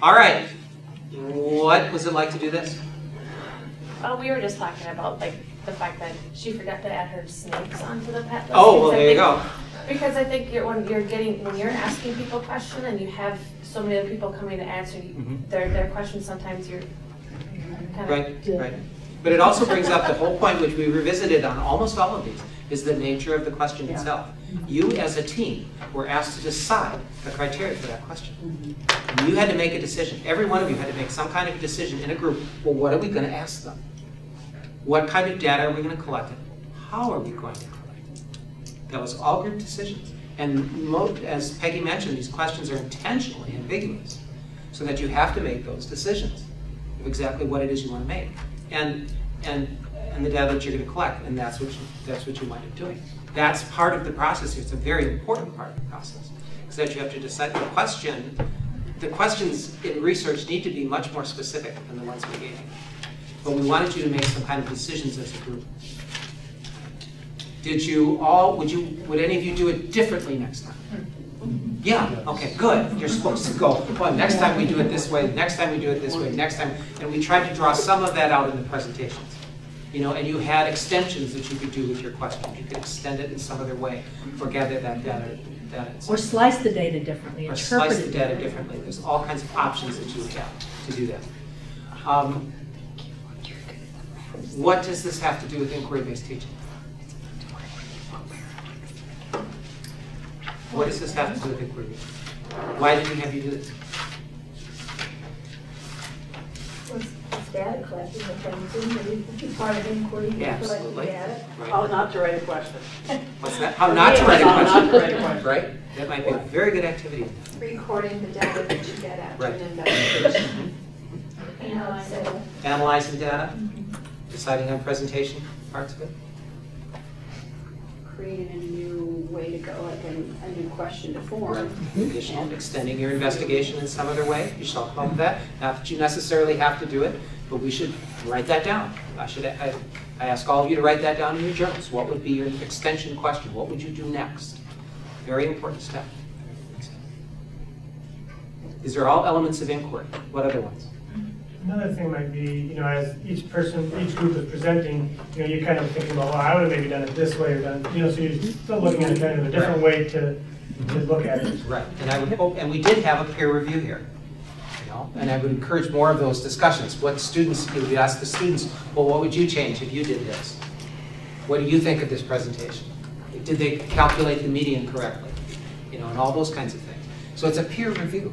All right. What was it like to do this? We were just talking about like the fact that she forgot to add her snakes onto the pet list. Oh, well, there you go. Because I think when you're asking people a question and you have so many other people coming to answer their questions, sometimes you're kind of Right. But it also brings up the whole point, which we revisited on almost all of these, is the nature of the question itself. You as a team were asked to decide the criteria for that question. And you had to make a decision. Every one of you had to make some kind of a decision in a group. Well, what are we going to ask them? What kind of data are we going to collect? How are we going to collect it? That was all group decisions. And as Peggy mentioned, these questions are intentionally ambiguous, so that you have to make those decisions of exactly what it is you want to make, and the data that you're going to collect, and that's what you wind up doing. That's part of the process. It's a very important part of the process, is that you have to decide the question. The questions in research need to be much more specific than the ones we gave you. But we wanted you to make some kind of decisions as a group. Did you all? Would any of you do it differently next time? Yeah, okay, good. You're supposed to go, well, next time we do it this way, next time we do it this way, next time. And we tried to draw some of that out in the presentations. You know, and you had extensions that you could do with your question. You could extend it in some other way or gather that data. Or slice the data differently. Or slice the data differently. There's all kinds of options that you would have to do that. What does this have to do with inquiry-based teaching? What does this have to do with inquiry? Why did we have you do this? It's data collecting and things, it's part of inquiry. Yeah, absolutely. Data. Right. How not to write a question. What's that? How not to write a question. How not to write a question. Right? That might be a very good activity. Recording the data that you get after Right. an investigation. Analyzing data, deciding on presentation parts of it. Creating a new way to go, like a new question to form. Right. Extending your investigation in some other way. You shall come up with that. Not that you necessarily have to do it, but we should write that down. I ask all of you to write that down in your journals. What would be your extension question? What would you do next? Very important step. These are all elements of inquiry. What other ones? Another thing might be, as each group is presenting, you're kind of thinking about, well, I would have maybe done it this way or done, so you're still looking at kind of a different way to look at it. Right, and I would hope, and we did have a peer review here, and I would encourage more of those discussions. What students, you would ask the students, well, what would you change if you did this? What do you think of this presentation? Did they calculate the median correctly? And all those kinds of things. So it's a peer review.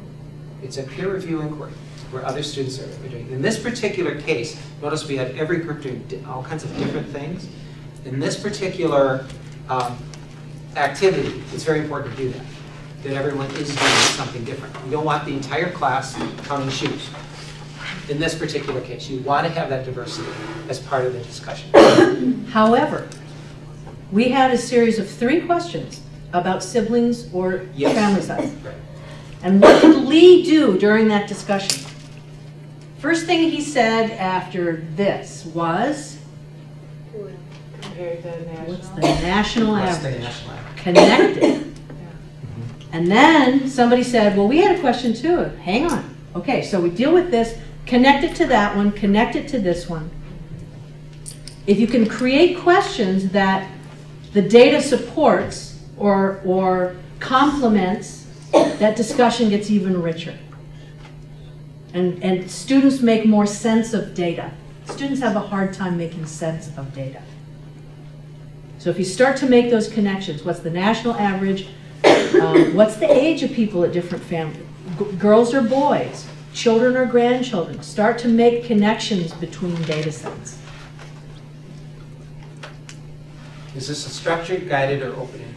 It's a peer review inquiry, where other students are doing. In this particular case, notice we had every group doing all kinds of different things. In this particular activity, it's very important to do that everyone is doing something different. You don't want the entire class counting shoes. In this particular case, you want to have that diversity as part of the discussion. However, we had a series of 3 questions about siblings or family size. Right. And what did Lee do during that discussion? First thing he said after this was, Compare the national. what's the national What's the average? national average? Connected. And then somebody said, well, we had a question too. Hang on. Okay, so we deal with this, connect it to that one, connect it to this one. If you can create questions that the data supports or complements, that discussion gets even richer. And students make more sense of data. Students have a hard time making sense of data. So if you start to make those connections, what's the national average? What's the age of people at different families? Girls or boys? Children or grandchildren? Start to make connections between data sets. Is this a structured, guided, or open?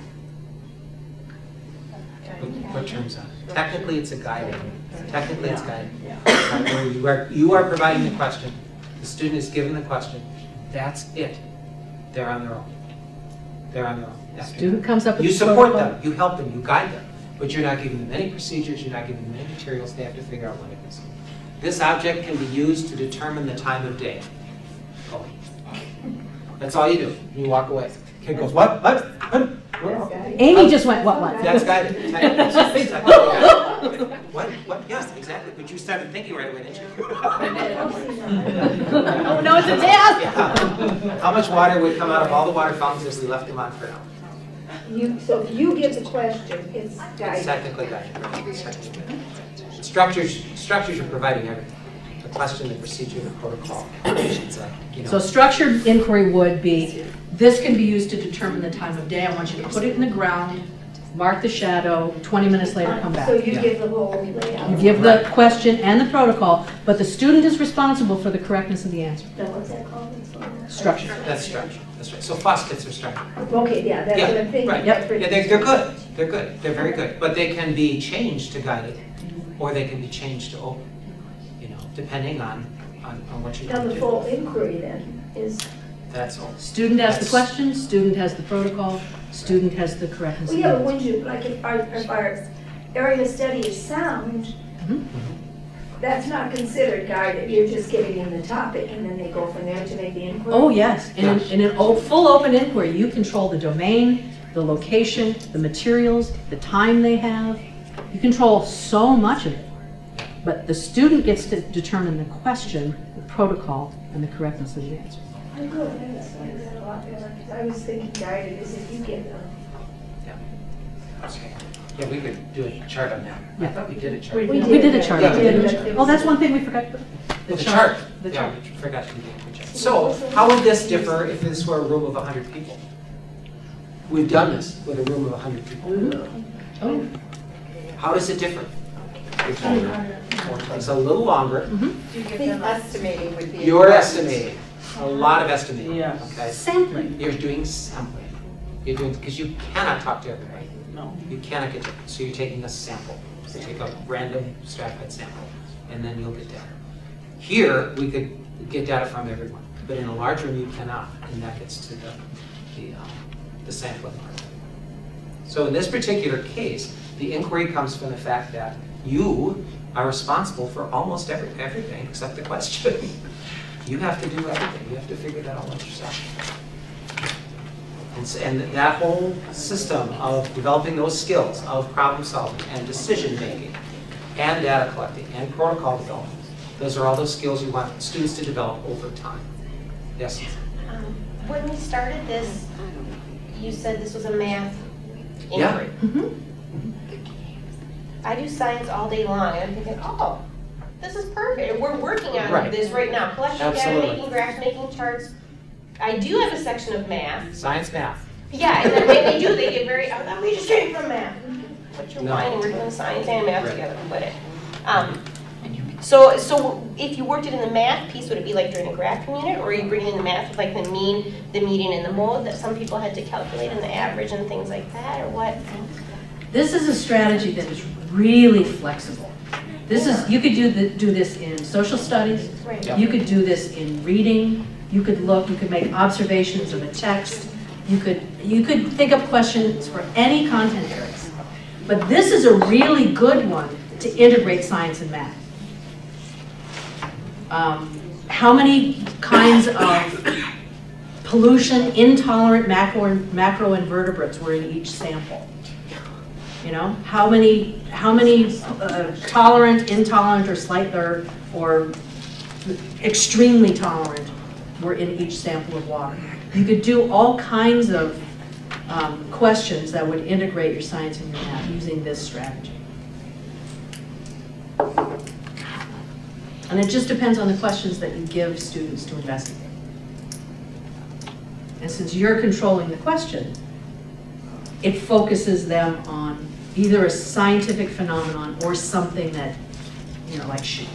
What terms on it? Technically, it's a guided. Technically, it's guided. Where you are providing the question, the student is given the question, that's it. They're on their own. They're on their own. Student comes up with You a support protocol. them, you help them, you guide them, but you're not giving them any procedures, you're not giving them any materials, they have to figure out what it is. This object can be used to determine the time of day. Oh. That's all you do. You walk away. Kid goes, what? Amy just went, what? That's guided. Technically guided. What? Yes, exactly. But you started thinking right away, didn't you? Oh, no, it's a test. Yeah. How much water would come out of all the water fountains if we left them on for now? So if you give the question, it's It's guided. technically guided. Right? It's technically guided. Structures are providing everything. The question, the procedure, the protocol. So structured inquiry would be, this can be used to determine the time of day. I want you to put it in the ground, mark the shadow, 20 minutes later come back. So you give the whole layout. You give the question and the protocol, but the student is responsible for the correctness of the answer. Now, what's that called? Structure. That's structure. That's right. So FOSS are structured. Okay, yeah, that's what I'm thinking. Right. Yep. That's pretty- Yeah, they're good. They're good. They're very good. But they can be changed to guided, or they can be changed to open. Depending on what you're Now, going the to full do. inquiry then is, That's all. Student has the That's- question, student has the protocol, student has the correctness well, of yeah, the but answer. when you, like if our area study is sound, Mhm. that's not considered guided. You're just giving them the topic and then they go from there to make the inquiry. Oh, yes. In Yes. full open inquiry, you control the domain, the location, the materials, the time they have. You control so much of it. But the student gets to determine the question, the protocol, and the correctness of the answer. Oh, good. That's a lot better. 'Cause I was thinking guided is if you give them. Okay. Yeah, we could do a chart on that. I Yeah. thought we did a chart. We We did a chart. Yeah, we did a chart. Oh, that's one thing we forgot. The chart. The Yeah, chart. we forgot to do the chart. So, how would this differ if this were a room of 100 people? We've done this with a room of 100 people. Oh. How does it differ? It's a little longer. I think estimating would be. You're estimating. A lot of estimating. Yes. Okay. Sampling. You're doing sampling. You're doing, because you cannot talk to everybody. No. You cannot get, so you're taking a sample. So you take a random stratified sample, and then you'll get data. Here, we could get data from everyone, but in a large room, you cannot, and that gets to the sampling part. So in this particular case, the inquiry comes from the fact that you are responsible for almost everything except the question. You have to do everything. You have to figure that all out yourself. And that whole system of developing those skills of problem solving and decision making and data collecting and protocol development, those are all those skills you want students to develop over time. Yes? When we started this, you said this was a math Yeah. inquiry. I do science all day long, and I'm thinking, oh, this is perfect. And we're working on Right. this right now. Collecting Absolutely. data, making graphs, making charts. I do have a section of math. Science, math. Yeah, and then they do, they get very, I thought we just came from math. But you're No. lying, we're doing science and math Right. together, but it. So if you worked it in the math piece, would it be like during a graphing unit, or are you bringing in the math with like the mean, the median, and the mode that some people had to calculate, and the average and things like that, or what? This is a strategy that is really flexible. This is, you could do this in social studies. Right. Yeah. You could do this in reading. You could make observations of a text. You could think of questions for any content areas. But this is a really good one to integrate science and math. How many kinds of pollution intolerant macro invertebrates were in each sample? You know, how many tolerant, intolerant, or slight or extremely tolerant were in each sample of water? You could do all kinds of questions that would integrate your science and your math using this strategy. And it just depends on the questions that you give students to investigate. And since you're controlling the question, it focuses them on either a scientific phenomenon or something that, like shoes.